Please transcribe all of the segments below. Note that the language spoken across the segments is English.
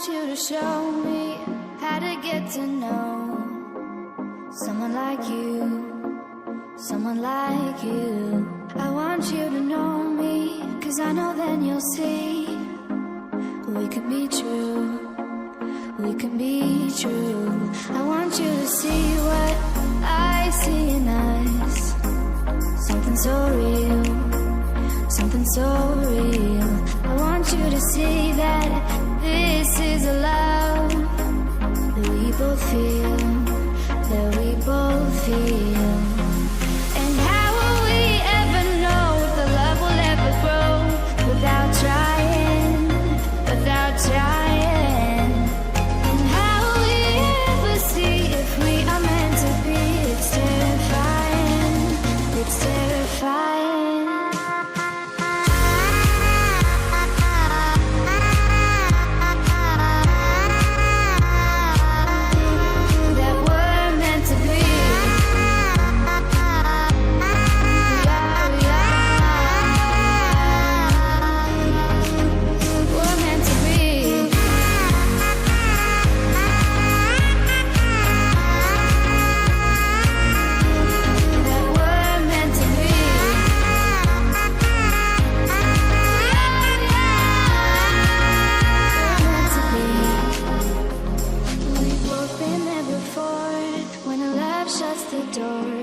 want you to show me how to get to know someone like you, someone like you. I want you to know me, 'cause I know then you'll see we could be true, we can be true. I want you to see what I see in us, something so real, something so real. I want you to see that this is a love that we both feel, that we both feel. And how will we ever know if the love will ever grow without trying, without trying? And how will we ever see if we are meant to be? It's terrifying, it's terrifying.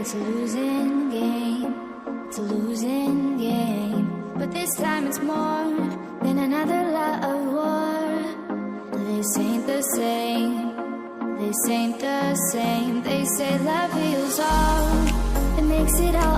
It's a losing game, it's a losing game. But this time it's more than another love war. This ain't the same, this ain't the same. They say love heals all, it makes it all